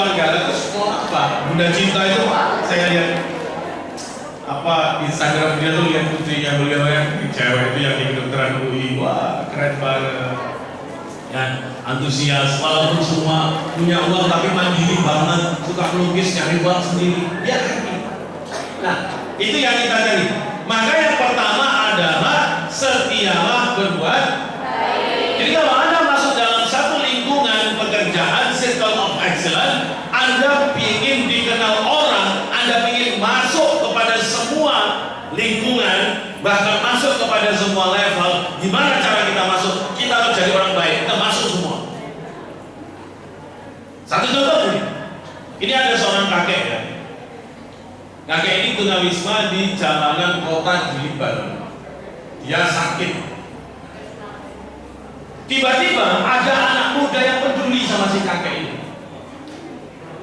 keluarga. Terus mau apa? Bunda Cinta itu saya lihat apa Instagram dia tuh, lihat putrinya beliau yang cewek itu yang di kedokteran UI, wah keren banget ya, antusias walaupun semua punya uang tapi mandiri banget, suka melukis, nyari uang sendiri ya. Nah itu yang kita cari. Maka yang pertama adalah setialah berbuat baik. Jadi kalau Anda masuk dalam satu lingkungan pekerjaan circle of excellence, Anda ingin dikenal orang, Anda ingin masuk kepada semua lingkungan, bahkan masuk kepada semua level. Gimana cara kita masuk? Kita harus jadi orang baik, kita masuk semua. Satu contoh ini ada seorang kakek ya. Kakek ini tunawisma di jalanan kota Jiliban. Dia sakit. Tiba-tiba ada anak muda yang peduli sama si kakek ini,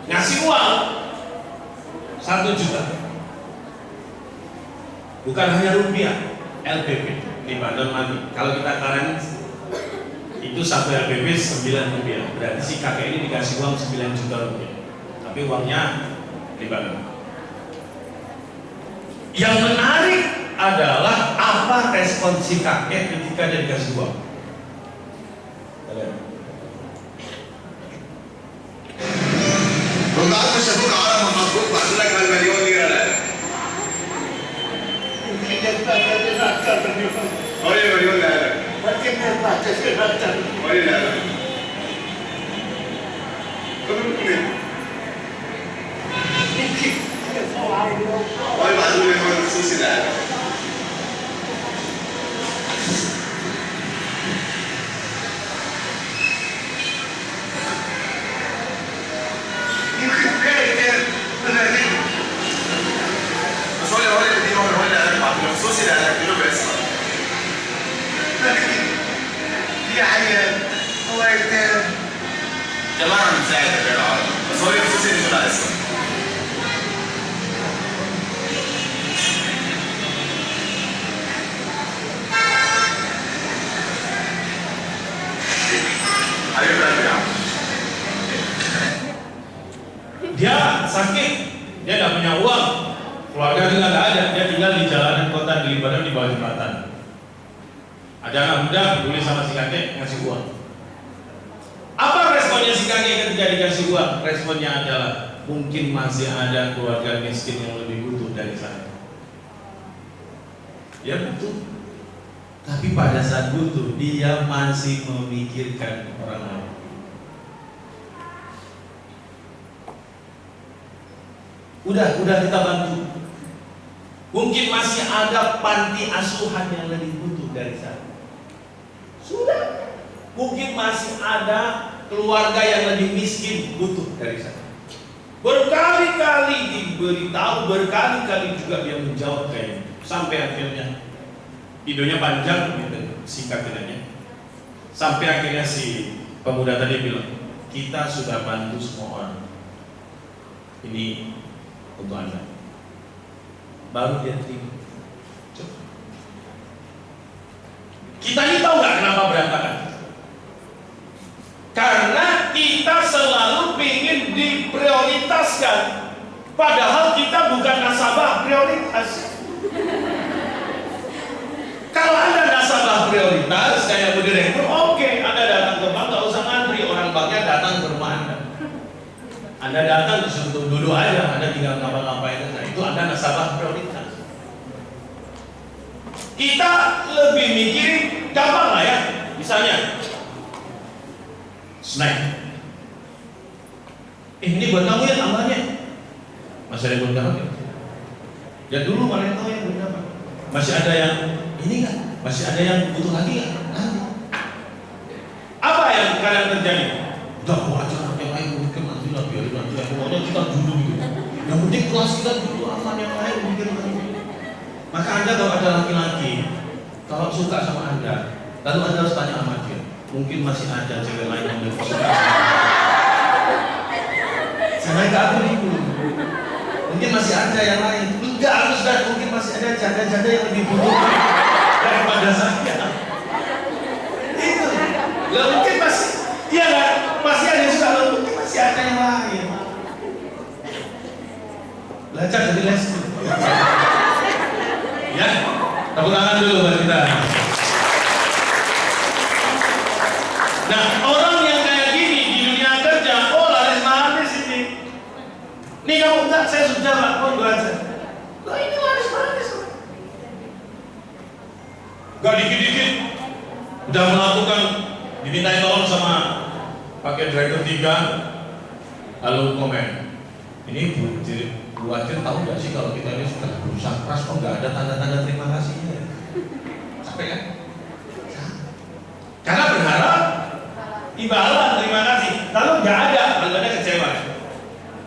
ngasih uang 1 juta. Bukan hanya rupiah, LPP, Libanon Money. Kalau kita currency itu 1 LPP 9 rupiah. Berarti si kakek ini dikasih uang 9 juta rupiah. Tapi uangnya Libanon. Yang menarik adalah apa respon si kakek ketika dia dikasih uang. وبعد ما شافوك عرب مطلوب بعت لك المليون ليره لا قولي مليون لا قولي لا قولي بعدوا لي هون خصوصي لا خصوصي لا هتكتبه باسمك يا عيال هو يتام جماعة بنساعد في العرب بس هو خصوصي اللي طلع اسمك حبيب قلبي يا عم Dia sakit, dia nggak punya uang, keluarga juga nggak ada, dia tinggal di jalanan kota di Libanon di bawah jembatan. Ada anak muda peduli sama si kakek, ngasih uang. Apa responnya si kakek ketika dikasih uang? Responnya adalah mungkin masih ada keluarga miskin yang lebih butuh dari saya. Ya betul. Tapi pada saat butuh dia masih memikirkan orang lain. Udah kita bantu. Mungkin masih ada panti asuhan yang lebih butuh dari saya. Sudah. Mungkin masih ada keluarga yang lebih miskin butuh dari saya. Berkali-kali diberitahu, berkali-kali juga dia menjawab kayaknya. Sampai akhirnya videonya panjang gitu, singkat katanya. Sampai akhirnya si pemuda tadi bilang, kita sudah bantu semua orang. Ini untuk Anda. Baru dia terima. Coba. Kita ini tahu nggak kenapa berantakan? Karena kita selalu ingin diprioritaskan, padahal kita bukan nasabah prioritas. Kalau Anda nasabah prioritas, kayak Bu Direktur, oke, Anda datang ke bank, nggak usah ngantri, orang banknya datang ke rumah Anda. Anda datang disuruh duduk aja, Anda tinggal ngapa-ngapain aja. Itu Anda nasabah prioritas. Kita lebih mikirin gampang lah ya. Misalnya snack. Ini buat kamu ya tambahnya. Masih ada yang buat kamu ya? Ya dulu mana yang tahu yang buat apa? Masih ada yang ini nggak? Masih ada yang butuh lagi nggak? Nanti. Apa yang kadang terjadi? Udah aku aja yang lain mungkin nanti lah biarin nanti. Pokoknya kita dulu gitu. Yang penting kelas kita dulu aman, yang lain mungkin nanti. Maka Anda kalau ada laki-laki, kalau suka sama Anda, lalu Anda harus tanya sama dia. Mungkin masih ada cewek lain yang lebih suka. Jangan ke aku dulu. Mungkin masih ada yang lain. Enggak, harus dan mungkin masih ada janda-janda yang lebih butuh daripada saya. Itu. Lah mungkin masih, iya kan? Masih ada yang suka, mungkin masih ada yang lain. belajar dari Lesti. Ya, tepuk tangan dulu buat kita. Nah, orang yang kayak gini di dunia kerja, oh laris-manis ini. Nih kamu enggak, saya sudah Pak, mau belajar. Loh ini laris-manis. Gak dikit-dikit udah melakukan, dimintai tolong sama pakai driver 3, lalu komen. Ini Bu Adil tahu nggak sih kalau kita ini sudah berusaha keras kok nggak ada tanda-tanda terima kasihnya? Capek kan? Karena berharap imbalan terima kasih, lalu nggak ada, lalu ada kecewa.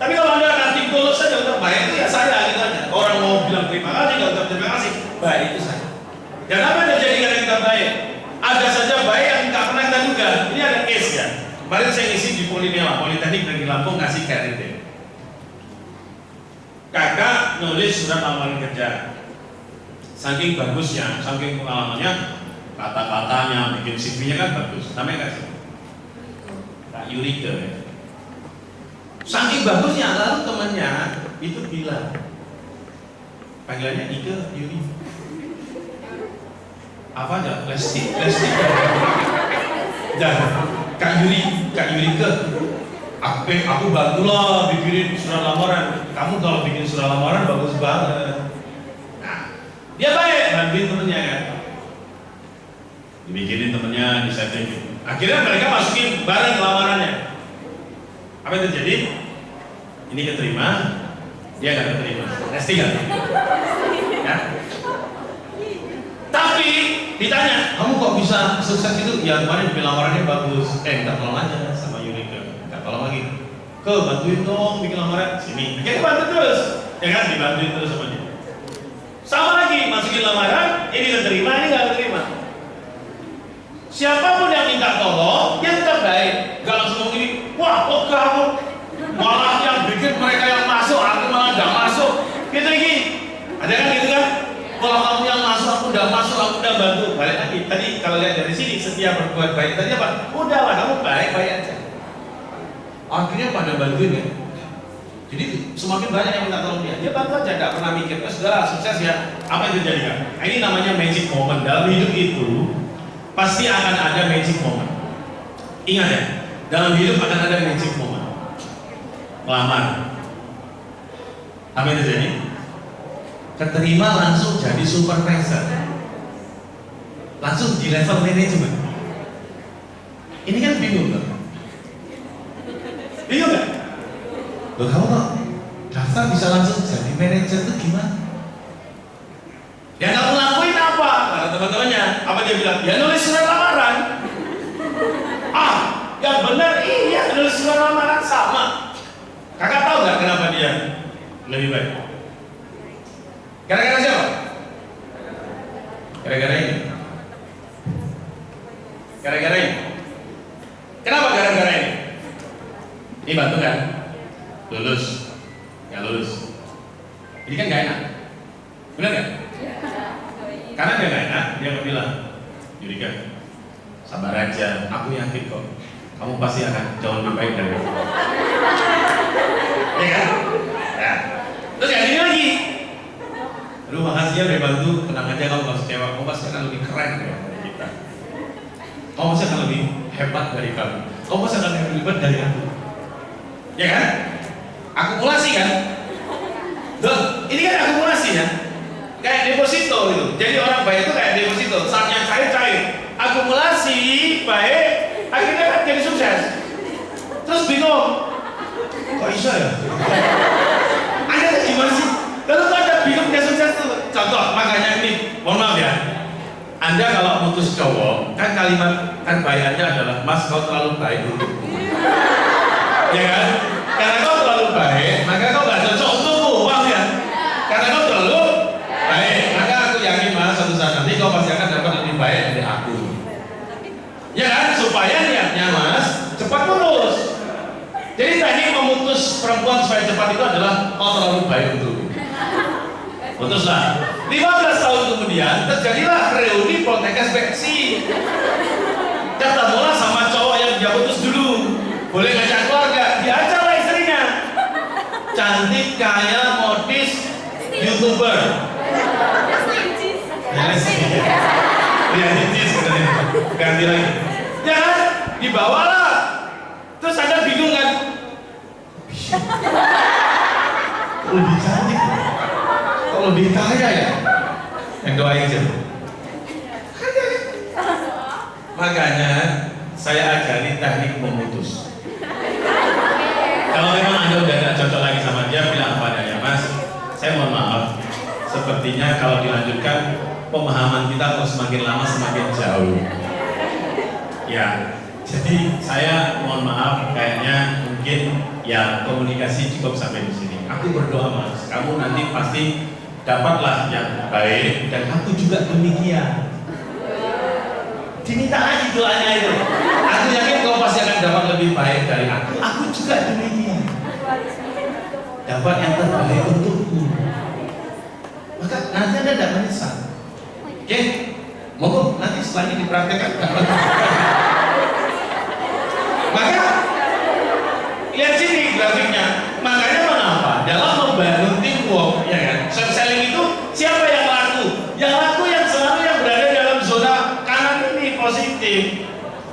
Tapi kalau Anda nanti tulus saja untuk baik itu ya saya gitu aja. Orang mau bilang terima kasih, nggak ucap terima kasih, baik itu saya. Dan apa yang terjadi karena kita baik? Ada saja baik yang nggak pernah kita duga. Ini ada case ya. Kemarin saya ngisi di Politeknik Negeri Lampung ngasih KRD. Kakak nulis surat lamaran kerja. Saking bagusnya, saking pengalamannya, kata-katanya, bikin CV-nya kan bagus. Namanya kasih Kak Yurike ya. Saking bagusnya, lalu temannya itu bilang, panggilannya Ike Yuri. Apa aja? Lesti. Jangan, Kak Yurike. Aku bantulah bikinin surat lamaran. Kamu kalau bikin surat lamaran bagus banget. Nah, dia baik, bantuin temennya kan. Dibikinin temennya, disetting. Akhirnya mereka masukin bareng lamarannya. Apa yang terjadi? Ini keterima, dia nggak keterima. Lesti nggak? Ya. Tapi ditanya, kamu kok bisa sukses gitu? Ya kemarin bikin lamarannya bagus. Minta tolong aja sama Yurika. Tolong lagi, bantuin dong bikin lamaran sini. Kita bantu terus, ya kan? Dibantuin terus sama dia. Sama lagi, masukin lamaran, ini keterima, ini nggak keterima. Siapapun yang minta tolong, yang terbaik, nggak langsung ngomong ini, wah, kok kamu malah yang bikin mereka yang masuk, aku malah nggak masuk. Gitu lagi, ada kan gitu kan? Kalau kamu yang masuk, aku udah masuk, aku udah bantu. Balik lagi. Tadi kalau lihat dari sini, setiap berbuat baik tadi apa? Udahlah, kamu baik-baik aja. Akhirnya pada bantuin ya. Jadi semakin banyak yang minta tolong dia. Dia bantu aja, tidak pernah mikir. Sudah sukses ya. Apa yang terjadi kan? Nah, ini namanya magic moment. Dalam hidup itu pasti akan ada magic moment. Ingat ya, dalam hidup akan ada magic moment. Melamar. Apa yang terjadi? Keterima langsung jadi supervisor. Langsung di level manajemen. Ini kan bingung loh. Bingung gak? Loh kamu kok daftar bisa langsung jadi manajer itu gimana? Ya kamu lakuin apa? Kata teman-temannya, apa dia bilang? Ya nulis surat lamaran. Yang benar iya nulis surat lamaran sama. Kakak tahu gak kenapa dia lebih baik? Gara-gara siapa? Gara-gara ini. Gara-gara ini. Kenapa gara-gara ini? Ini bantu kan? Lulus. Ya lulus. Ini kan gak enak. Benar gak? Karena dia gak enak, dia bilang, Yurika, sabar aja, aku yakin kok kamu pasti akan jauh lebih baik dari aku. Ya kan? Ya. Terus yang ini lagi, aduh makasih ya udah bantu, tenang aja kamu gak kecewa, kamu pasti akan lebih keren dari kita. Kamu pasti akan lebih hebat dari kamu. Kamu pasti akan lebih hebat dari aku. Ya kan? Akumulasi kan? Tuh, ini kan akumulasi ya? Kayak deposito gitu. Jadi orang baik itu kayak deposito, saatnya cair-cair. Akumulasi baik, akhirnya kan jadi sukses. Terus bingung, kok bisa ya? Anda tuh gimana sih? Lalu tuh ada bingung dia sukses tuh. Contoh, makanya ini, mohon maaf ya. Anda kalau putus cowok, kan kalimat kan baik Anda adalah, Mas kau terlalu baik untukku. Ya kan? Karena kau terlalu baik, maka kau gak cocok untukku, paham ya? Karena kau terlalu baik, maka aku yakin Mas suatu saat nanti kau pasti akan dapat lebih baik dari aku. Ya kan? Supaya niatnya Mas cepat lulus. Jadi teknik memutus perempuan supaya cepat itu adalah kau terlalu baik untukku. Putuslah. 15 tahun kemudian terjadilah reuni Poltekkes Beksi. Ketemulah sama cowok yang dia putus dulu. Boleh ngajak keluarga, diajaklah istrinya. Cantik, kaya, modis, YouTuber. Reality sebenarnya. Ganti lagi. Ya kan? Dibawalah. Terus Anda bingung kan? Lebih cantik. Kok lebih kaya ya? Yang doain siapa? Makanya saya ajari teknik memutus. Kalau memang Anda udah gak cocok lagi sama dia, bilang apa adanya, Mas. Saya mohon maaf. Sepertinya kalau dilanjutkan pemahaman kita kok semakin lama semakin jauh. Ya, jadi saya mohon maaf, kayaknya mungkin ya komunikasi cukup sampai di sini. Aku berdoa, Mas, kamu nanti pasti dapatlah yang baik dan aku juga demikian. Diminta aja doanya itu. Aku yakin kau pasti akan dapat lebih baik dari aku. Aku juga demikian. Dapat yang terbaik untukmu. Maka nanti Anda tidak menyesal. Oke? Monggo nanti setelah ini dipraktekkan. Maka lihat sini grafiknya. Makanya mengapa dalam membangun teamwork, ya kan? Soft selling itu siapa yang laku? Yang laku yang selalu yang berada dalam zona kanan ini positif.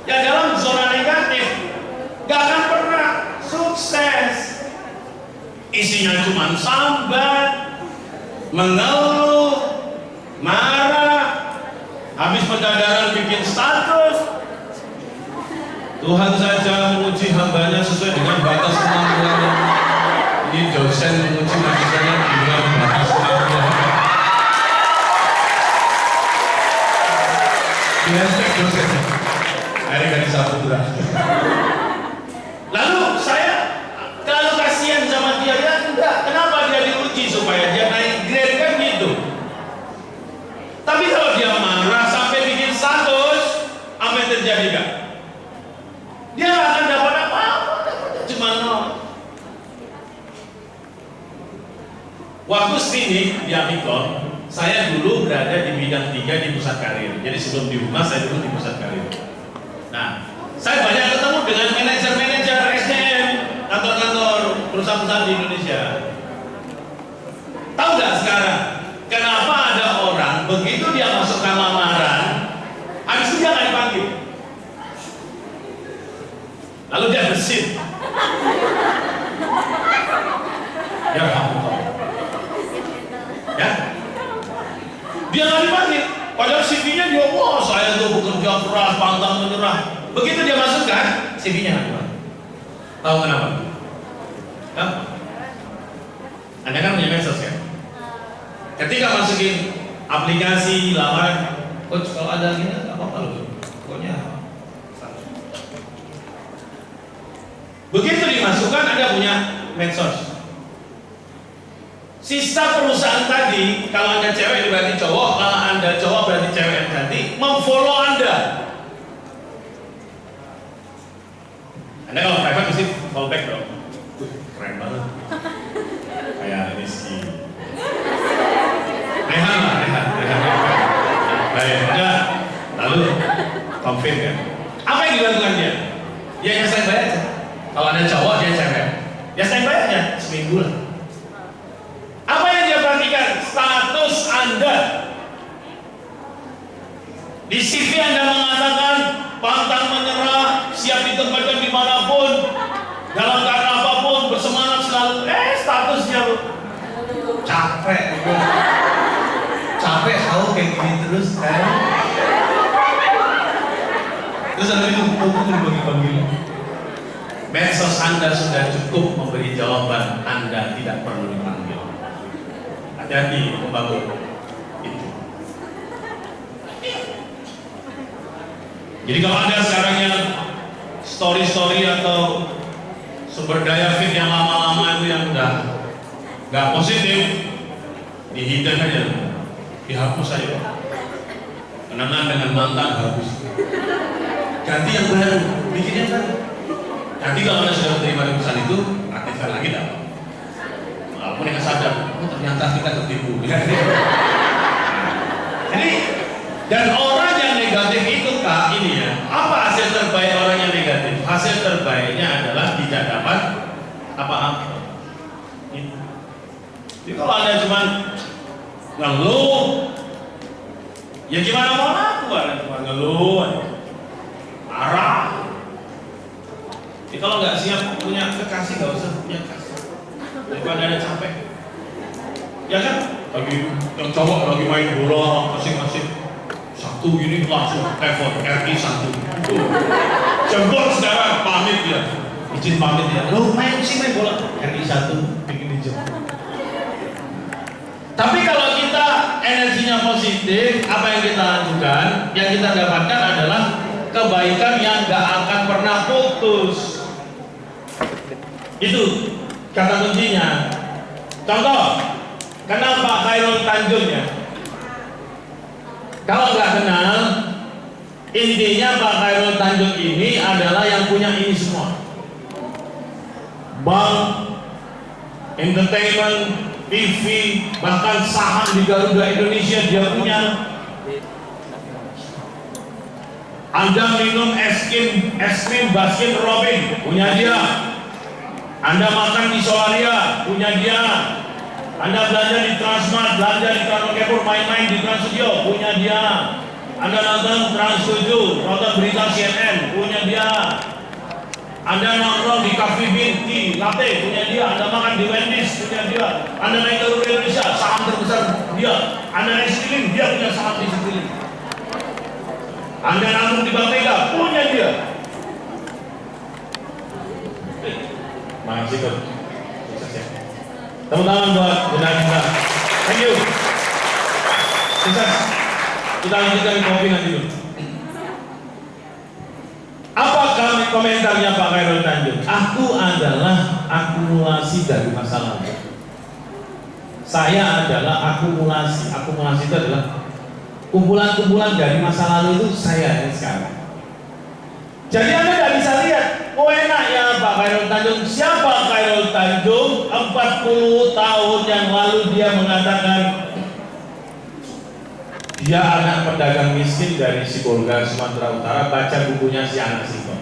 Yang dalam zona negatif gak akan pernah sukses. Isinya cuma sambat, mengeluh, marah, habis pendadaran bikin status. Tuhan saja menguji hambanya sesuai dengan batas kemampuannya. Ini dosen menguji mahasiswanya dengan batas kemampuannya. Dengan dosen. Hari dari Saputra. Lalu saya kalau kasihan sama dia, ya enggak. Kenapa dia diuji supaya dia naik grade kan gitu. Tapi kalau dia marah sampai bikin status, apa yang terjadi kan? Dia nggak akan dapat apa-apa, cuma nol. Waktu screening di Amikon, saya dulu berada di bidang 3 di pusat karir. Jadi sebelum di rumah, saya dulu di pusat karir. Nah, saya banyak ketemu dengan manajer-manajer SDM, kantor-kantor perusahaan-perusahaan di Indonesia. Tahu nggak sekarang, kenapa ada orang begitu dia masukkan lamaran, habis itu dia nggak dipanggil? Lalu dia bersin. Ya kamu tahu. Ya. Dia nggak dipanggil. Padahal CV-nya dia, wah saya tuh bekerja keras, pantang menyerah. Begitu dia masukkan, CV-nya nggak keluar. Tahu kenapa? Kenapa? Anda kan punya medsos kan? Ketika masukin aplikasi lamaran, coach kalau ada gini nggak apa-apa loh. Pokoknya. Begitu dimasukkan Anda punya medsos. Sisa perusahaan tadi, kalau Anda cewek berarti cowok, kalau Anda cowok berarti cewek yang cantik, memfollow Anda. Anda kalau private mesti follow back dong. Keren banget. Kayak Rizky. Rehan lah, Rehan. Baik, udah. Lalu confirm ya. Apa yang dilakukan dia? Ya yang saya bayar aja. Kalau Anda cowok, dia cewek. Ya saya bayarnya seminggu lah. Apa yang dia perhatikan? Status Anda. Di CV Anda mengatakan pantang menyerah, siap ditempatkan dimanapun, dalam keadaan apapun, bersemangat selalu. Statusnya lu capek. Capek tahu kayak gini terus kan? Terus ada itu bagi-bagi. Medsos Anda sudah cukup memberi jawaban, Anda tidak perlu dipanggil. Hati-hati membangun itu. Jadi kalau ada sekarang yang story-story atau sumber daya feed yang lama-lama itu yang udah nggak positif, dihidden aja, dihapus aja. Kenangan dengan mantan hapus. Ganti yang baru, bikin yang baru. Nanti kalau Anda sudah menerima pesan itu, aktifkan lagi dah. Walaupun Anda sadar, ternyata kita tertipu. Jadi, dan orang yang negatif itu Kak, ini ya, apa hasil terbaik orang yang negatif? Hasil terbaiknya adalah tidak dapat apa-apa. Jadi kalau Anda cuma ngeluh. Ya gimana mau aku cuma ngeluh, marah. Jadi kalau nggak siap punya kekasih nggak usah punya kekasih, daripada ada capek. Ya kan? Lagi yang cowok lagi main bola masing-masing satu gini langsung telepon RI 1. Jempol sekarang pamit ya, izin pamit ya. Lo main bola RI 1 bikin dijemput. Tapi kalau kita energinya positif, apa yang kita lakukan, yang kita dapatkan adalah kebaikan yang gak akan pernah putus. Itu kata kuncinya. Contoh, kenal Pak Khairul Tanjung ya? Kalau nggak kenal, intinya Pak Khairul Tanjung ini adalah yang punya ini semua. Bank, entertainment, TV, bahkan saham di Garuda Indonesia dia punya. Anda minum es krim Baskin Robin, punya dia. Anda makan di Solaria, punya dia. Anda belanja di Transmart, belanja di Transmart, main-main di Trans Studio, punya dia. Anda nonton Trans 7, nonton berita CNN, punya dia. Anda nongkrong di Cafe Bean, Tea, Latte, punya dia. Anda makan di Wendy's, punya dia. Anda naik Garuda Indonesia, saham terbesar dia. Anda naik Citylink, dia punya saham di Citylink. Anda nabung di Bank Mega, punya dia. Makasih Bang. Sukses ya. Tepuk tangan buat Bunda Nisa. Thank you. Sukses. Kita lanjutkan kopi nanti dulu. Apa komentarnya Pak Khairul Tanjung? Aku adalah akumulasi dari masa lalu. Saya adalah akumulasi. Akumulasi itu adalah kumpulan-kumpulan dari masa lalu itu saya yang sekarang. Jadi Anda tidak bisa lihat, oh enak ya Pak Khairul Tanjung. Siapa Khairul Tanjung? 40 tahun yang lalu dia mengatakan dia anak pedagang miskin dari Sibolga, Sumatera Utara. Baca bukunya si anak Siko.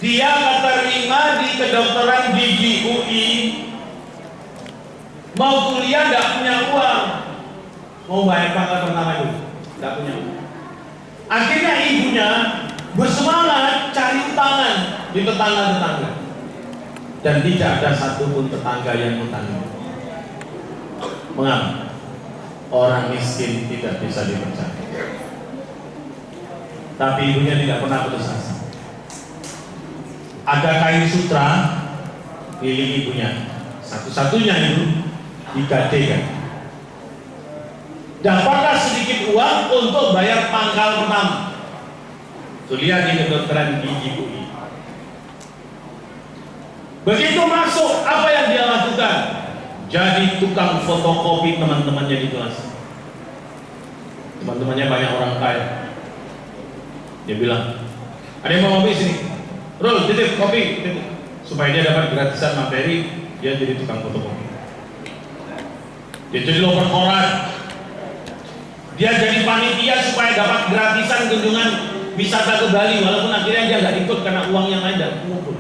Dia keterima di kedokteran gigi UI. Mau kuliah tidak punya uang. Mau bayar pangkat pertama itu tidak punya uang. Akhirnya ibunya bersemangat cari utangan di tetangga-tetangga. Dan tidak ada satupun tetangga yang utang. Mengapa? Orang miskin tidak bisa dipercaya. Tapi ibunya tidak pernah putus asa. Ada kain sutra milik ibunya, satu-satunya itu digadekan. Dapatlah sedikit uang untuk bayar pangkal pertama. Lihat di kedokteran gigi UI. Begitu masuk, apa yang dia lakukan? Jadi tukang fotokopi teman-temannya di kelas. Teman-temannya banyak orang kaya. Dia bilang, ada yang mau kopi sini? Rul, titip kopi, titip. Supaya dia dapat gratisan materi, dia jadi tukang fotokopi. Dia jadi loper koran. Dia jadi panitia supaya dapat gratisan kunjungan wisata ke Bali, walaupun akhirnya dia nggak ikut karena uang yang lain tidak mengumpul.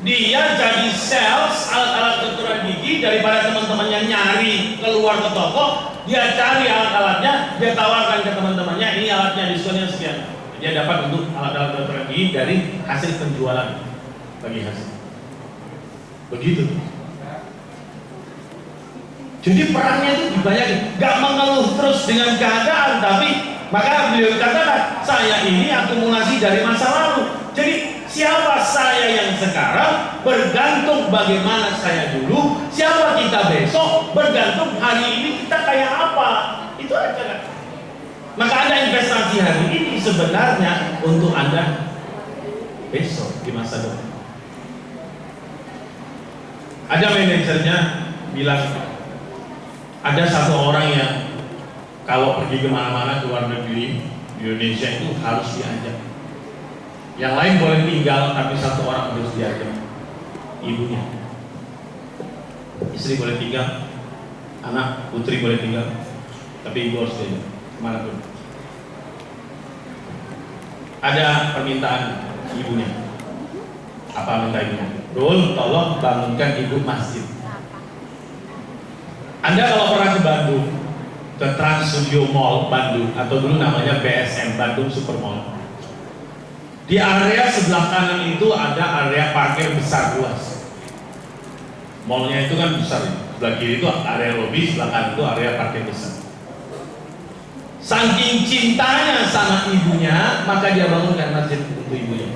Dia jadi sales alat-alat kedokteran gigi, daripada teman-temannya nyari keluar ke toko, dia cari alat-alatnya, dia tawarkan ke teman-temannya, ini alatnya diskonnya sekian. Dia dapat untuk alat-alat kedokteran gigi dari hasil penjualan bagi hasil. Begitu. Jadi perannya itu dibanyakin, gak mengeluh terus dengan keadaan, tapi maka beliau katakan, saya ini akumulasi dari masa lalu. Jadi siapa saya yang sekarang bergantung bagaimana saya dulu, siapa kita besok bergantung hari ini kita kayak apa. Itu aja kan. Maka ada investasi hari ini sebenarnya untuk Anda besok di masa depan. Ada manajernya bilang, ada satu orang yang kalau pergi kemana-mana ke luar negeri di Indonesia itu harus diajak. Yang lain boleh tinggal, tapi satu orang harus diajak, ibunya. Istri boleh tinggal, anak putri boleh tinggal, tapi ibu harus diajak kemanapun. Ada permintaan ibunya. Apa minta ibunya? Rul, tolong bangunkan ibu masjid. Anda kalau pernah ke Bandung, ke Trans Studio Mall Bandung, atau dulu namanya BSM, Bandung Super Mall, di area sebelah kanan itu ada area parkir besar luas. Mallnya itu kan besar, sebelah kiri itu area lobi, sebelah kanan itu area parkir besar. Saking cintanya sama ibunya, maka dia bangunkan masjid untuk ibunya.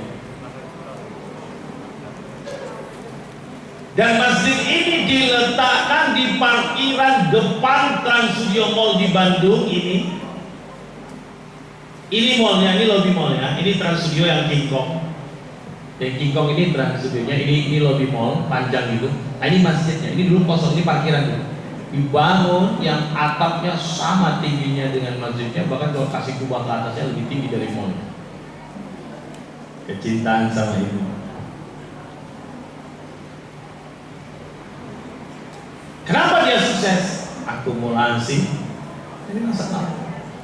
Dan masjid ini diletakkan di parkiran depan Trans Studio Mall di Bandung ini. Ini mallnya, ini lobby mallnya, ini Trans Studio yang King Kong. Yang King Kong ini Trans Studionya, ini lobby mall panjang gitu. Nah ini masjidnya, ini dulu kosong, ini parkiran dulu. Dibangun yang atapnya sama tingginya dengan masjidnya, bahkan kalau kasih kubah ke atasnya lebih tinggi dari mall. Kecintaan sama ibu. Kenapa dia sukses? Akumulasi. Ini masalah.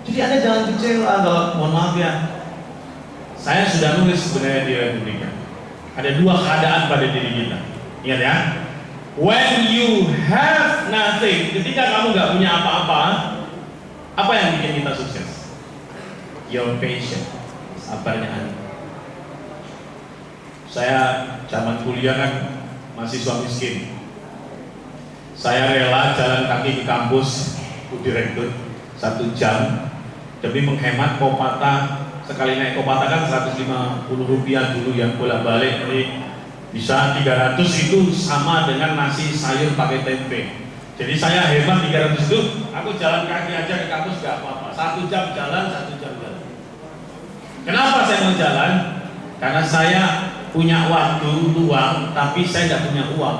Jadi Anda jangan kecewa kalau, mohon maaf ya, saya sudah nulis sebenarnya di Republika. Ada dua keadaan pada diri kita. Ingat ya. When you have nothing, ketika kamu nggak punya apa-apa, apa yang bikin kita sukses? Your patience, sabarnya Anda. Saya zaman kuliah kan mahasiswa miskin. Saya rela jalan kaki ke kampus direktur 1 jam demi menghemat kopata. Sekali naik kopata kan 150 rupiah dulu yang bolak-balik, jadi bisa 300 itu sama dengan nasi sayur pakai tempe. Jadi saya hemat 300 itu, aku jalan kaki aja ke kampus gak apa-apa. 1 jam jalan, 1 jam jalan. Kenapa saya mau jalan? Karena saya punya waktu luang, tapi saya tidak punya uang.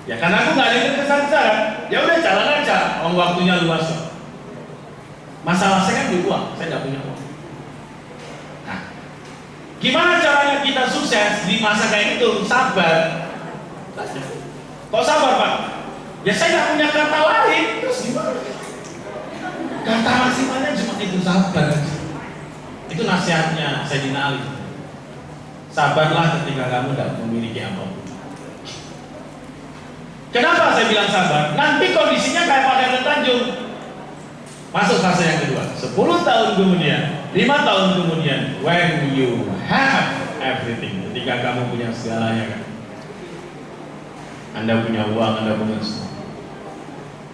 Ya karena aku nggak ada yang kesan-kesan, ya udah jalan aja, waktunya luas. Masalah saya kan di uang, saya nggak punya uang. Nah, gimana caranya kita sukses di masa kayak itu? Sabar. Kok sabar Pak? Ya saya nggak punya kata lain, terus gimana? Kata maksimalnya cuma itu, sabar. Itu nasihatnya Sayyidina Ali. Sabarlah ketika kamu tidak memiliki apa-apa. Kenapa saya bilang sabar? Nanti kondisinya kayak Pak Heru Tanjung. Masuk fase yang kedua. 10 tahun kemudian, 5 tahun kemudian, when you have everything, ketika kamu punya segalanya kan, Anda punya uang, Anda punya semua.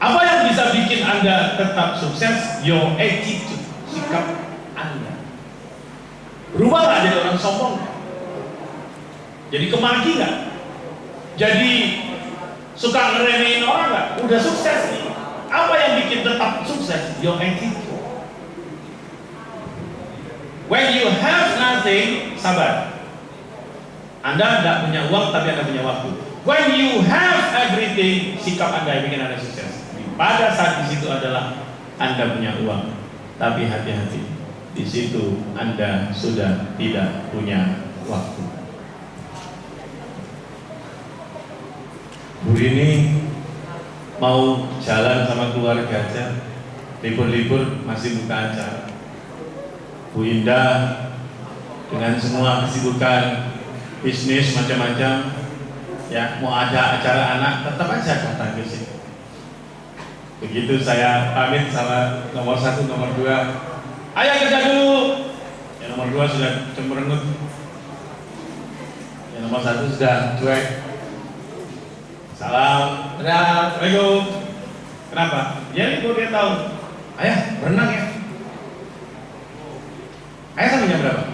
Apa yang bisa bikin Anda tetap sukses? Your attitude, sikap Anda. Berubah nggak jadi orang sombong? Jadi kemaki nggak? Jadi suka ngeremehin orang nggak? Udah sukses nih. Apa yang bikin tetap sukses? Your attitude. When you have nothing, sabar. Anda tidak punya uang, tapi Anda punya waktu. When you have everything, sikap Anda yang bikin Anda sukses. Pada saat di situ adalah Anda punya uang, tapi hati-hati. Di situ Anda sudah tidak punya waktu. Bu Rini mau jalan sama keluarga aja, libur-libur masih buka acara. Bu Indah dengan semua kesibukan bisnis macam-macam, ya mau ada acara anak tetap aja datang ke sini. Begitu saya pamit sama nomor 1, nomor 2, ayo kerja dulu. Yang nomor 2 sudah cemberut, yang nomor 1 sudah cuek. Salam, assalamualaikum. Kenapa? Ya libur dia tahu. Ayah berenang ya. Ayah sampai jam berapa?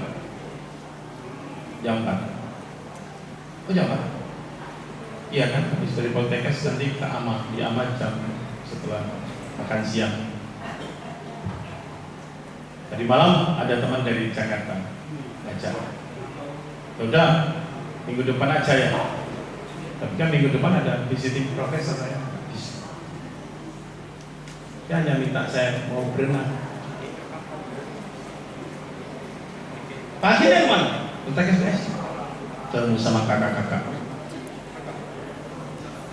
Jam 4. Oh jam 4? Iya kan, habis dari Poltekkes nanti ke Ama. Di Ama jam setelah makan siang. Tadi malam ada teman dari Jakarta ngajak. Udah, minggu depan aja ya. Tapi kan minggu depan ada visiting profesor saya. Dia hanya minta saya mau berenang. Pagi dari mana? Poltekkes. Ketemu sama kakak-kakak.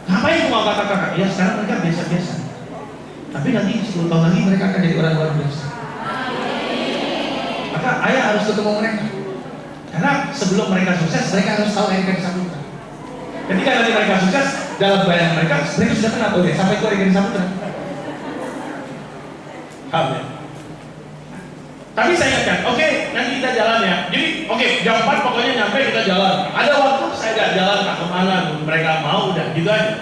Ngapain mau kakak-kakak? Ya sekarang mereka biasa-biasa. Tapi nanti 10 tahun lagi mereka akan jadi orang luar biasa. Maka ayah harus ketemu mereka. Karena sebelum mereka sukses, mereka harus tahu yang mereka bisa lakukan. Ketika nanti mereka sukses, dalam bayangan mereka sudah kenal, oke, sampai Korea dari Samudra. Amin. Tapi saya ingatkan, oke, nanti kita jalan ya. Jadi, oke, jam 4 pokoknya nyampe kita jalan. Ada waktu saya nggak jalan, tak kemana, mereka mau, udah gitu aja.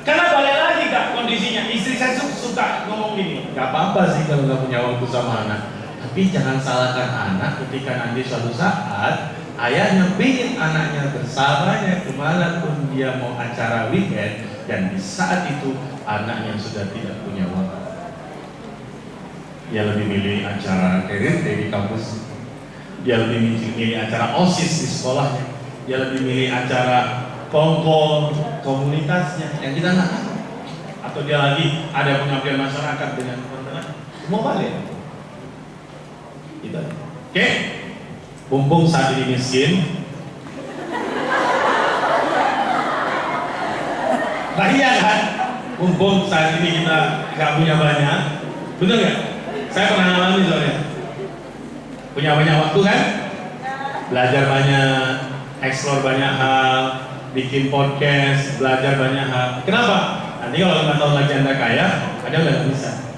Karena balik lagi kak kondisinya, istri saya suka ngomong gini, nggak apa-apa sih kalau nggak punya waktu sama anak. Tapi jangan salahkan anak ketika nanti suatu saat ayahnya ingin anaknya bersamanya kemanapun dia mau acara weekend, dan di saat itu anaknya sudah tidak punya waktu. Dia lebih milih acara karir di kampus, dia lebih milih acara OSIS di sekolahnya, dia lebih milih acara kongko komunitasnya yang kita nggak tahu, atau dia lagi ada pengabdian masyarakat dengan teman-teman, semua balik. Gitu. Oke, mumpung saat ini miskin, nah iya kan, mumpung saat ini kita nggak punya banyak, betul nggak? Saya pernah alami soalnya, punya banyak waktu kan, belajar banyak, eksplor banyak hal, bikin podcast, belajar banyak hal. Kenapa? Nanti kalau 5 tahun lagi Anda kaya, Anda udah nggak bisa.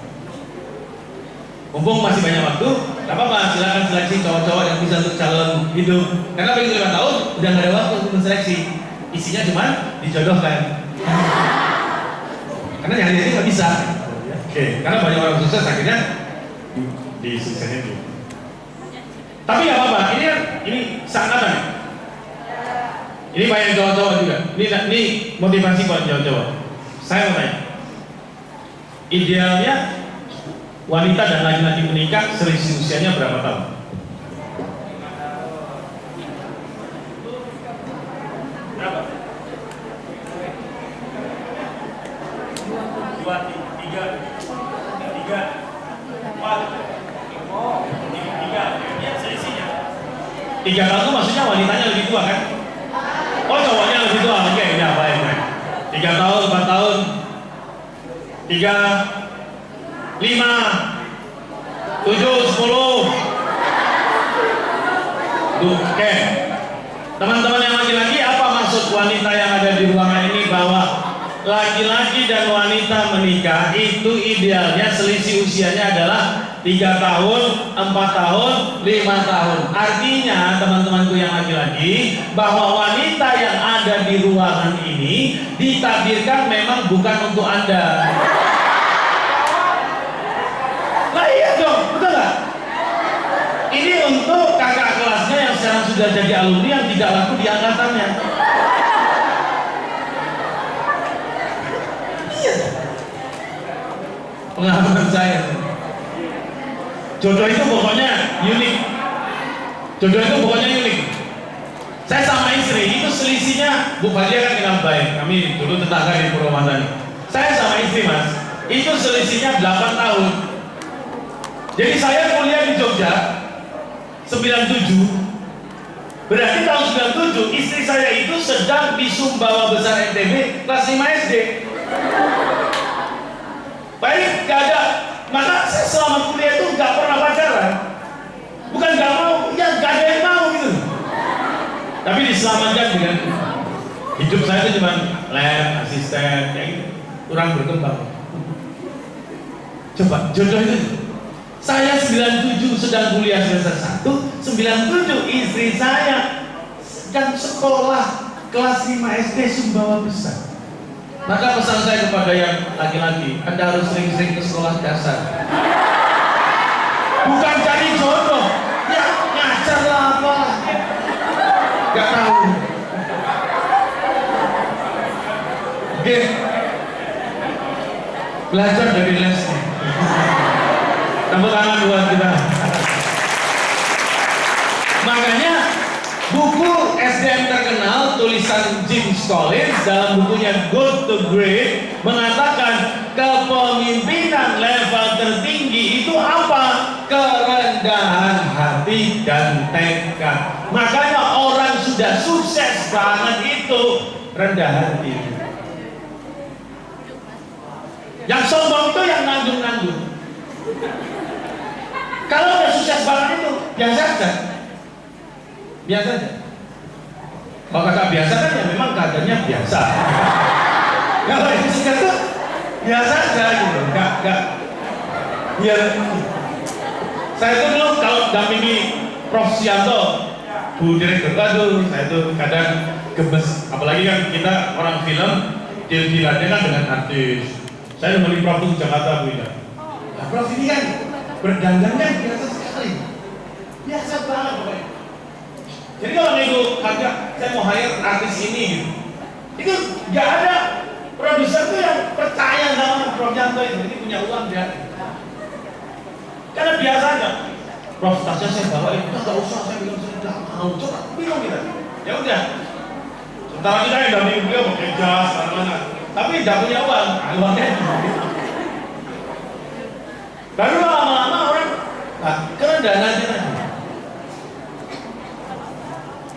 Mumpung masih banyak waktu, nggak apa-apa, silakan seleksi cowok-cowok yang bisa untuk calon hidup. Karena begitu 5 tahun, udah nggak ada waktu untuk seleksi. Isinya cuma dijodohkan. Karena nyari-nyari nggak bisa. Oke, karena banyak orang sukses akhirnya di suksesnya dulu. Tapi nggak apa-apa, ini seangkatan. Ini banyak cowok-cowok juga. Ini motivasi buat cowok-cowok. Saya mau tanya, idealnya wanita dan laki-laki menikah selisih usianya berapa tahun? Berapa? 2, 3, 4. Oh, 3. Ya selisihnya. 3 tahun itu maksudnya wanitanya lebih tua kan? Oh, cowoknya lebih tua. Oke, ya baik. 3 tahun, 4 tahun. 3, 5, 7, 10. Oke. Teman-teman yang laki-laki, apa maksud wanita yang ada di ruangan ini bahwa laki-laki dan wanita menikah itu idealnya selisih usianya adalah 3 tahun, 4 tahun, 5 tahun. Artinya teman-temanku yang laki-laki, bahwa wanita yang ada di ruangan ini ditakdirkan memang bukan untuk Anda. Nah iya dong, betul gak? Ini untuk kakak kelasnya yang sekarang sudah jadi alumni yang tidak laku di angkatannya. Iya. Pengalaman saya. Jodoh itu pokoknya unik. Jodoh itu pokoknya unik. Saya sama istri itu selisihnya, Bu Fadia kan kenal baik. Kami dulu tetangga di Purwomasari. Saya sama istri mas, itu selisihnya 8 tahun. Jadi saya kuliah di Jogja 97. Berarti tahun 97 istri saya itu sedang di Sumbawa Besar NTB kelas 5 SD. Baik, gak ada. Maka saya selama kuliah itu gak pernah pacaran. Bukan gak mau, ya gak ada yang mau gitu. Tapi diselamatkan dengan hidup saya itu cuma lab, asisten, kayak gitu. Kurang berkembang. Coba, jodoh itu. Saya 97 sedang kuliah semester 1, 97 istri saya sedang sekolah kelas 5 SD Sumbawa Besar. Maka pesan saya kepada yang laki-laki, Anda harus sering-sering ke sekolah dasar. Bukan cari jodoh, ya ngajar lah apa. Gak tahu. Oke. Belajar dari lesnya. Tepuk tangan buat kita. Makanya buku SDM terkenal tulisan James Collins dalam bukunya Good to Great mengatakan kepemimpinan level tertinggi itu apa? Kerendahan hati dan tekad. Makanya orang sudah sukses banget itu rendah hati. Yang sombong itu yang nanggung-nanggung. Kalau udah sukses banget itu biasa aja. Biasa aja. Kalau kakak biasa kan ya memang keadaannya biasa. Kalau yang singkat tuh biasa aja gitu, enggak. Ya, saya tuh dulu kalau dampingi Prof. Sianto, Bu Direktur, aduh, saya tuh kadang gemes. Apalagi kan kita orang film, deal-dealannya kan dengan artis. Saya nemenin Prof di Jakarta, Bu Ida. Nah, Prof ini kan berdandannya biasa sekali, biasa banget pokoknya. Jadi kalau nego harga, saya mau hire artis ini, itu nggak ada produser tuh yang percaya sama Prof Yanto itu, jadi punya uang dia. Karena biasanya, Prof tasnya saya bawain, nggak usah, saya bilang saya nggak mau, coba bingung kita. Ya udah, sementara kita yang dampingin beliau pakai jas mana-mana, tapi nggak punya uang, uangnya baru lama-lama orang, nah, karena dana kita.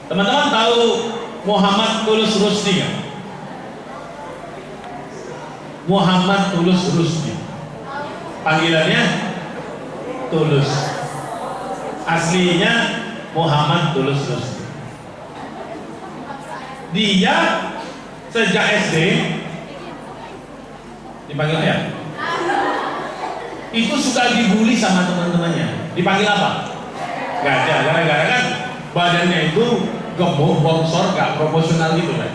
Teman-teman tahu Muhammad Tulus Rusdi kan? Muhammad Tulus Rusdi, panggilannya Tulus, aslinya Muhammad Tulus Rusdi. Dia sejak SD dipanggil ayah. Itu suka dibully sama teman-temannya. Dipanggil apa? Gajah, gara-gara kan badannya itu gemuk, bongsor, gak proporsional gitu kan.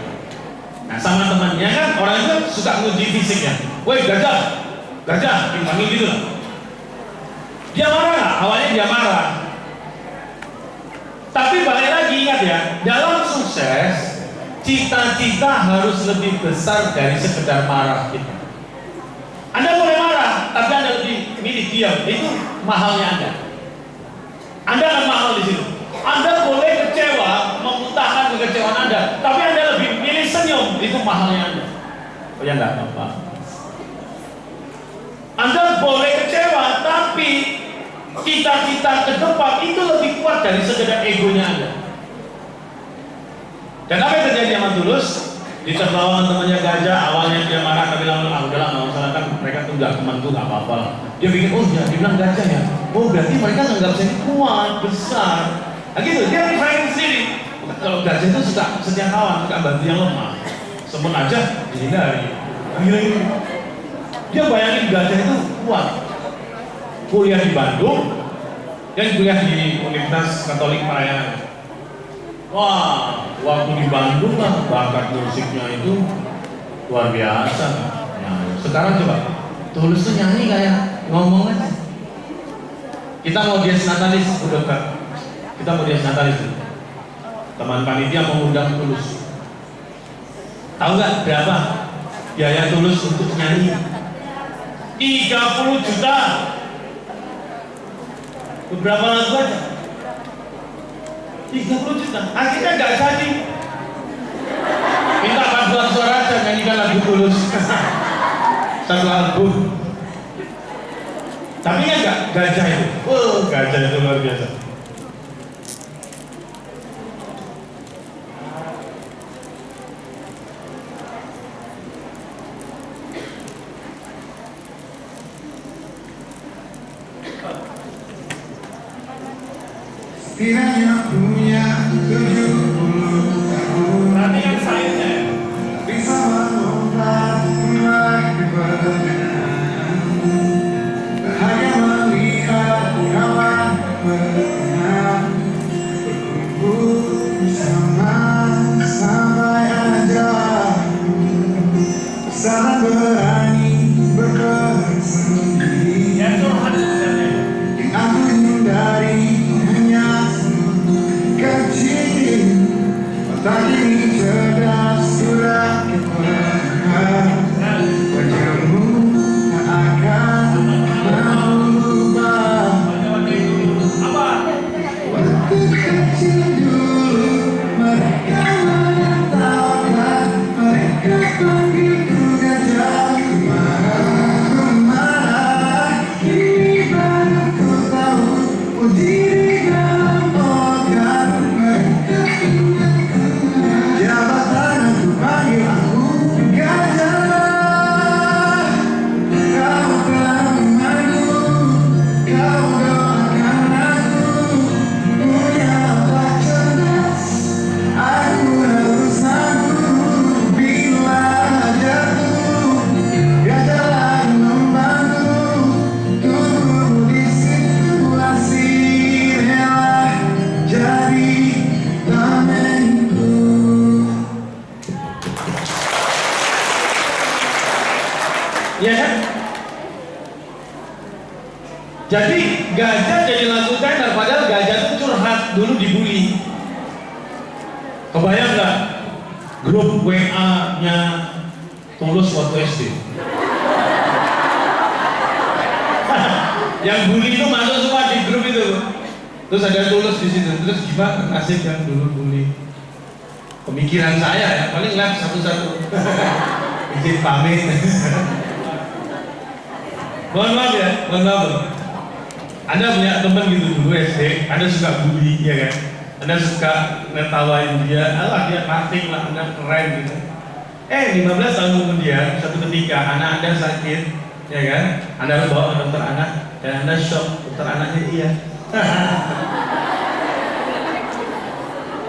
Nah sama temannya kan orang itu suka nguji fisiknya. Woi gajah, dipanggil gitu lah. Dia marah gak? Awalnya dia marah. Tapi balik lagi ingat ya, dalam sukses cita-cita harus lebih besar dari sekedar marah kita. Anda boleh marah, tapi Anda lebih milih diam. Itu mahalnya Anda. Anda akan mahal di situ. Anda boleh kecewa, memuntahkan kekecewaan Anda, tapi Anda lebih milih senyum. Itu mahalnya Anda. Oh ya enggak apa-apa. Anda boleh kecewa, tapi cita-cita ke depan itu lebih kuat dari sekedar egonya Anda. Dan apa yang terjadi sama Tulus? Ditertawa temannya gajah, awalnya dia marah, tapi lama-lama udahlah nggak usah, kan mereka tuh nggak temanku, nggak apa-apa. Dia pikir, oh ya, dia bilang gajah ya, oh berarti mereka nggak saya kuat, besar. Nah gitu, dia refrain sendiri. Kalau gajah itu suka setia kawan, suka bantu yang lemah. Semut aja dihindari. Akhirnya dia bayangin gajah itu kuat. Kuliah di Bandung, dan kuliah di Universitas Katolik Parayangan. Wah, waktu di Bandung lah bakat musiknya itu luar biasa. Nah, sekarang coba Tulus tuh nyanyi kayak ngomong aja. Kita mau dia Natalis, udah kan? Kita mau dia Natalis. Teman panitia mengundang Tulus. Tahu nggak berapa biaya Tulus untuk nyanyi? 30 juta. Beberapa lagu aja. 30 juta, akhirnya nggak jadi. Minta paduan suara aja nyanyikan lagu Tulus. Satu album. Tapi ya nggak gajah itu. Gajah itu luar biasa. Kiranya punya 70 tahun, Perhatikan sayangnya. bisa melompat mulai berjalan, bahagia melihat kawan berenang, berkumpul bersama sampai ajar, bersama berani bergerak sendiri. Ya Tuhan sebenarnya. Yang aku hindari hanya kecil, otak ini cerdas sudah kepala, wajahmu Jadi Gajah jadi lagu tenar, padahal Gajah itu curhat dulu dibully. Kebayang nggak grup WA-nya Tulus waktu SD? Yang bully itu masuk semua di grup itu. Terus ada Tulus di situ. Terus gimana nasib yang dulu bully? Pemikiran saya ya, paling lihat satu-satu. Izin pamit. Mohon maaf ya, mohon maaf. Anda punya teman gitu dulu SD, Anda suka bully, ya kan? Anda suka ngetawain dia, alah dia parting lah, Anda keren gitu. 15 tahun kemudian, suatu ketika anak Anda sakit, ya kan? Anda harus bawa ke dokter anak, dan Anda shock, dokter anaknya dia.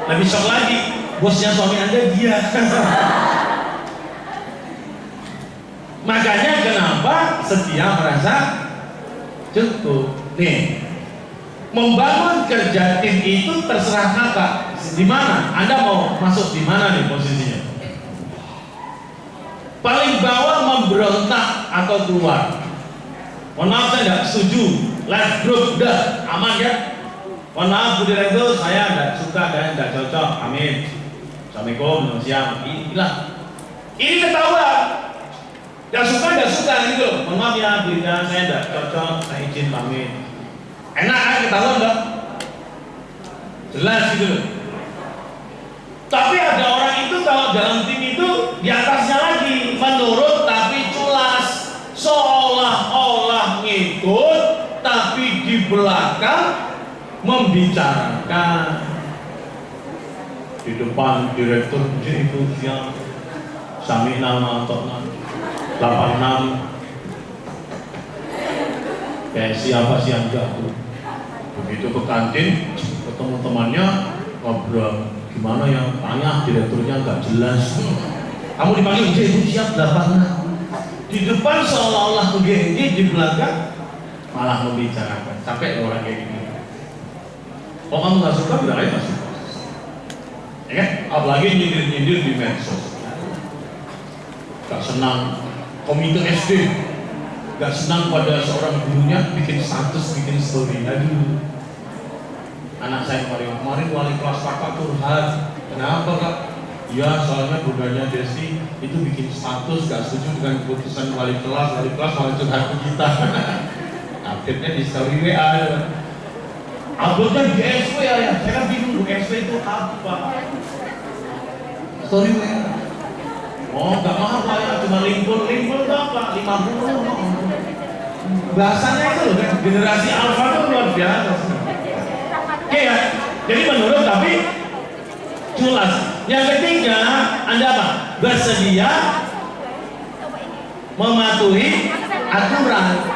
Lebih shock lagi, bosnya suami Anda dia. Makanya kenapa Setia merasa cukup. Nih, membangun kerja tim itu terserah kakak. Di mana? Anda mau masuk di mana nih posisinya? Paling bawah memberontak atau keluar? Mohon maaf saya tidak setuju. Left group udah aman ya. Mohon maaf Bu Direktur, saya tidak suka dan tidak cocok. Amin. Assalamualaikum, selamat siang. Inilah. Ini ketahuan. Gak suka gitu. Mohon maaf ya, berita saya tidak cocok, saya izin pamit. Enak kan ketahuan dong? Jelas gitu. Tapi ada orang itu kalau dalam tim itu di atasnya lagi menurut tapi culas, seolah-olah ngikut tapi di belakang membicarakan. Di depan direktur itu yang sami nama atau 86 kayak siapa sih yang jago. Begitu ke kantin ketemu temannya ngobrol, gimana yang tanya direkturnya nggak jelas. Kamu dipanggil itu siap 86. Di depan seolah-olah begini, di belakang malah membicarakan. Sampai orang kayak gini. Kalau kamu nggak suka bilang aja nggak suka. Ya kan? Apalagi nyindir-nyindir di medsos. Gak senang komite SD, gak senang pada seorang gurunya bikin status, bikin story. Aduh, anak saya kemarin wali kelas kakak curhat. Kenapa kak? Ya soalnya bundanya Desi itu bikin status gak setuju dengan keputusan wali kelas malah curhat ke kita. Update-nya di story WA. Upload-nya di SW ya. Saya kan bingung SW itu apa? Story WA. Oh, nggak mahal ya, cuma limpul berapa? 50. Bahasanya itu loh kan, generasi alpha itu luar biasa. Oke ya, jadi menurut tapi jelas. Yang ketiga, Anda apa? Bersedia mematuhi aturan.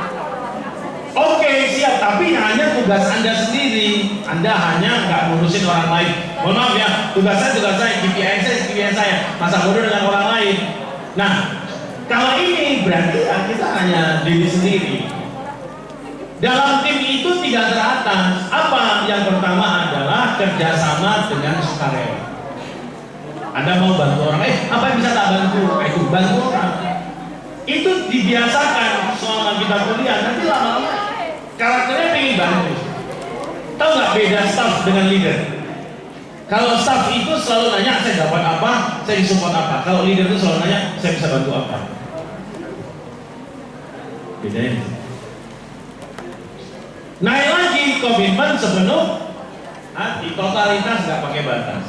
Oke, siap, tapi hanya tugas Anda sendiri. Anda hanya nggak ngurusin orang lain. Mohon maaf ya, tugas saya, KPI saya, masa bodoh dengan orang lain. Nah, kalau ini berarti kita hanya diri sendiri. Dalam tim itu tidak teratas. Apa? Yang pertama adalah kerjasama dengan sukarela. Anda mau bantu orang, apa yang bisa tak bantu? Itu bantu orang. Itu dibiasakan selama kita kuliah. Nanti lama-lama karakternya pengen bantu. Tahu nggak beda staff dengan leader? Kalau staff itu selalu nanya saya dapat apa, saya disupport apa. Kalau leader itu selalu nanya saya bisa bantu apa. Bedanya. Naik lagi komitmen sepenuh hati, totalitas nggak pakai batas.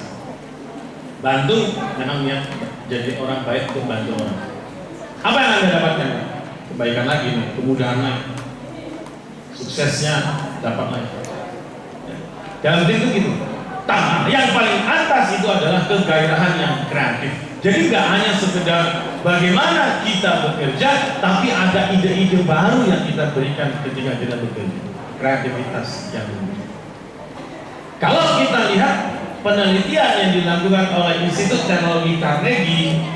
Bantu memang niat jadi orang baik untuk bantu orang. Apa yang Anda dapatkan? Kebaikan lagi, kemudahan lagi, suksesnya dapat lagi. Dalam tim itu gitu. Yang paling atas itu adalah kegairahan yang kreatif. Jadi nggak hanya sekedar bagaimana kita bekerja, tapi ada ide-ide baru yang kita berikan ketika kita bekerja. Kreativitas yang tinggi. Kalau kita lihat penelitian yang dilakukan oleh Institut Teknologi Carnegie,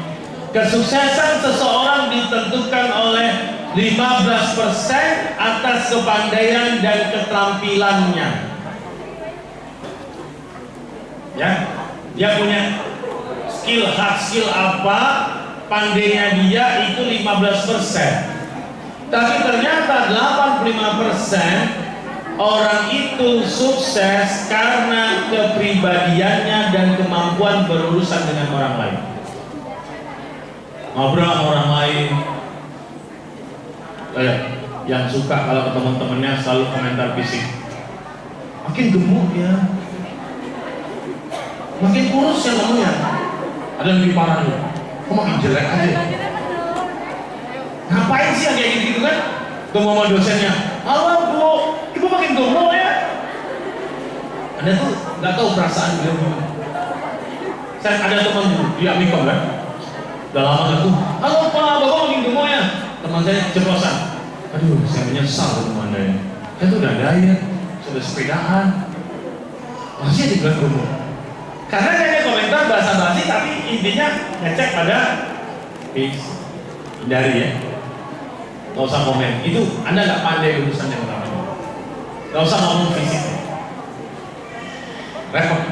kesuksesan seseorang ditentukan oleh 15% atas kepandaian dan keterampilannya. Ya, dia punya hard skill apa, pandainya dia itu 15%. Tapi ternyata 85% orang itu sukses karena kepribadiannya dan kemampuan berurusan dengan orang lain. Ngobrol sama orang lain. Yang suka kalau ke teman-temannya selalu komentar fisik. Makin gemuk ya. Makin kurus ya namanya. Ada yang lebih parah nih. Kok makin jelek aja? Ngapain sih yang kayak gitu kan? Ketemu sama dosennya. Halo Bu, Ibu makin gemuk ya. Anda tuh nggak tahu perasaan beliau. Saya ada teman di Amikom kan. Udah lama nggak tuh. Halo Pak, Bapak makin gemuk ya. Teman saya ceplosan. Aduh, saya menyesal teman Anda ya. Saya tuh udah diet, sudah sepedaan. Masih dibilang gemuk. Karena saya komentar basa-basi tapi intinya ngecek pada hindari ya. Gak usah komen. Itu Anda gak pandai urusan yang namanya. Gak usah ngomong fisik. Repot.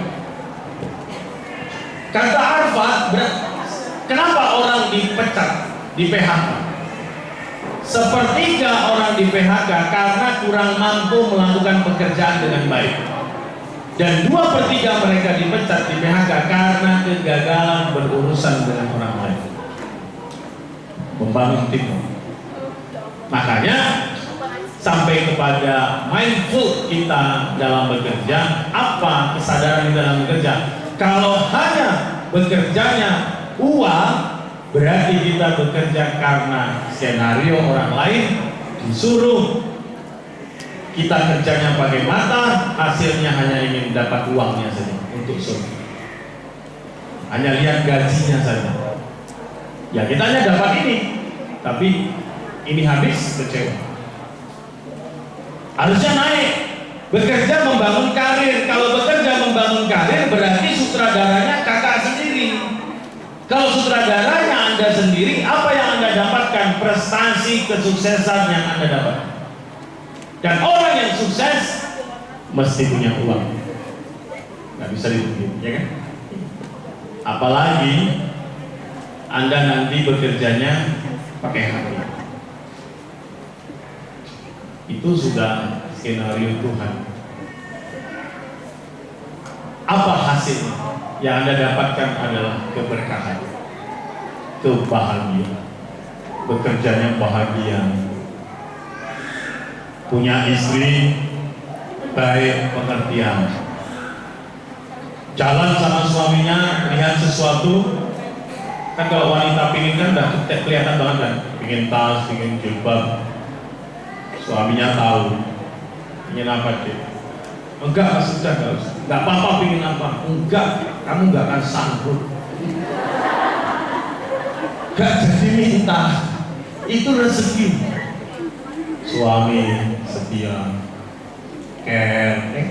Kata Arfad, kenapa orang dipecat, di PHK? Sepertiga orang di PHK karena kurang mampu melakukan pekerjaan dengan baik. Dan 2/3 mereka dipecat di PHK karena kegagalan berurusan dengan orang lain. Membangun tim. Makanya sampai kepada mindful kita dalam bekerja. Apa kesadaran kita dalam bekerja? Kalau hanya bekerjanya uang, berarti kita bekerja karena skenario orang lain disuruh. Kita kerjanya pakai mata, hasilnya hanya ingin dapat uangnya saja untuk surga. Hanya lihat gajinya saja. Ya kita hanya dapat ini, tapi ini habis kecewa. Harusnya naik, bekerja membangun karir. Kalau bekerja membangun karir berarti sutradaranya kakak sendiri. Kalau sutradaranya Anda sendiri, apa yang Anda dapatkan? Prestasi, kesuksesan yang Anda dapatkan. Dan orang yang sukses mesti punya uang, nggak bisa dipungkiri, ya kan? Apalagi Anda nanti bekerjanya pakai hati. Itu sudah skenario Tuhan. Apa hasilnya? Yang Anda dapatkan adalah keberkahan, kebahagiaan, bekerjanya bahagia. Punya istri baik pengertian, jalan sama suaminya lihat sesuatu kan. Kalau wanita pingin kan udah kelihatan banget kan, pingin tas, pingin jilbab, suaminya tahu pingin apa deh. Enggak, sudah enggak apa-apa pingin apa, enggak, kamu enggak akan sanggup, enggak jadi minta, itu rezeki. Suami setia, care,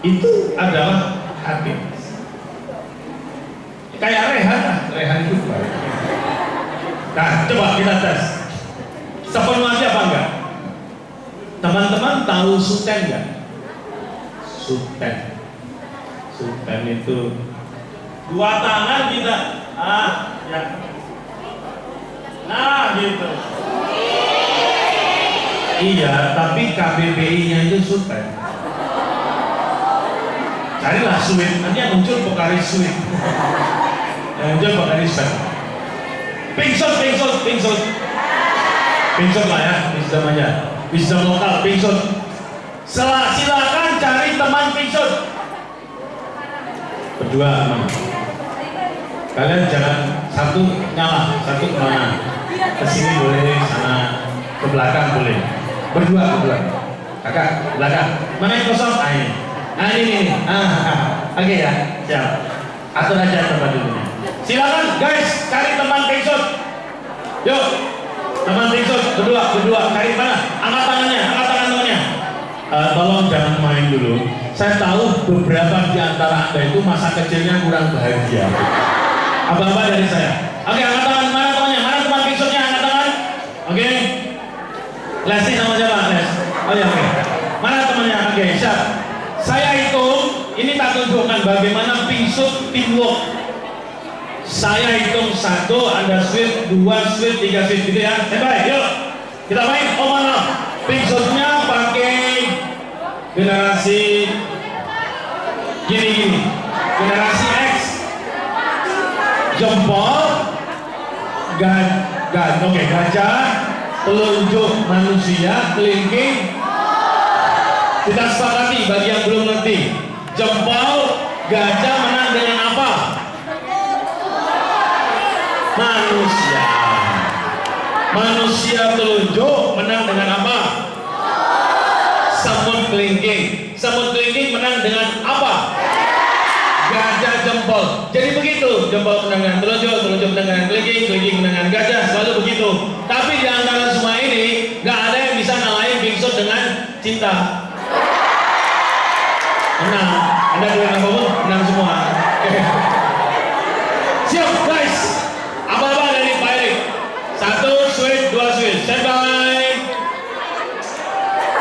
itu adalah hati. Kayak Rehan itu baik. Nah, coba kita tes. Sepenuh hati apa enggak? Teman-teman tahu Suten enggak? Suten itu 2 tangan kita, ya. Nah, gitu. Iya, tapi KBBI-nya itu Suten. Carilah Sweet, nanti yang muncul Pokari Sweet. Yang muncul Pokari Sweet. Pingsut lah ya, wisdom aja. Wisdom lokal, pingsut. Silakan cari teman pingsut. Berdua, kalian jangan satu nyala, satu kemana. Kesini boleh, sana ke belakang boleh. Berdua. Kakak, belakang. Mana yang kosong? Ini. Ini. Oke ya, siap. Atur aja tempat dulunya. Silakan guys, cari teman pingsut. Yuk, teman pingsut berdua. Cari mana? Angkat tangannya. Tolong jangan main dulu. Saya tahu beberapa di antara Anda itu masa kecilnya kurang bahagia. Apa-apa dari saya. Oke, angkat tangan. Mana temannya? Mana teman pingsutnya? Angkat tangan. Oke. Lesti sama siapa? Les. Oh ya, oke. Mana temannya? Oke, siap. Saya hitung, ini tak tunjukkan bagaimana pingsut teamwork. Saya hitung 1, Anda sweep, 2 sweep, 3 sweep gitu ya. Baik, yuk kita main. Oh mana? Pixelnya pakai generasi gini. Generasi X. Jempol, gajah, telunjuk manusia, kelingking. Kita sepakati bagi yang belum ngerti. Jempol, gajah menang dengan apa? Manusia telunjuk menang dengan apa? Semut kelingking menang dengan apa? Gajah jempol. Jadi begitu, jempol menang dengan telunjuk menang dengan kelingking menang dengan gajah, selalu begitu. Tapi di antara semua ini nggak ada yang bisa ngalahin Bingshot dengan cinta. Menang. Anda dengan apapun menang semua. Siap guys. Apa-apa dari Pak Erik. 1 switch, 2 switch. Stand by.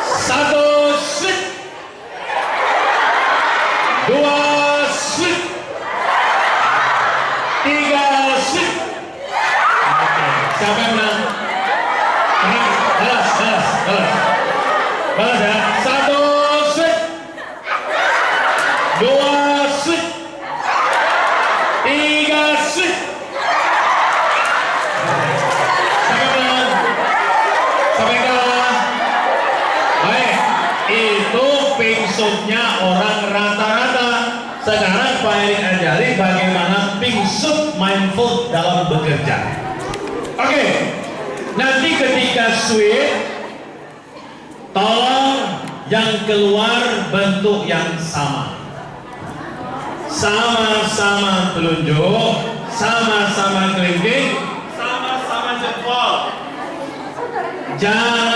1 switch. 2 switch. 3 switch. Siapa yang menang? Balas ya. 1 switch. 2 switch. 3 switch. Bingshotnya orang rata-rata. Sekarang Pak Erik ajari bagaimana Bingshot mindful dalam bekerja. Oke, nanti ketika sweep, tolong yang keluar bentuk yang sama. Sama-sama telunjuk, sama-sama kelingking, sama-sama jempol. Jangan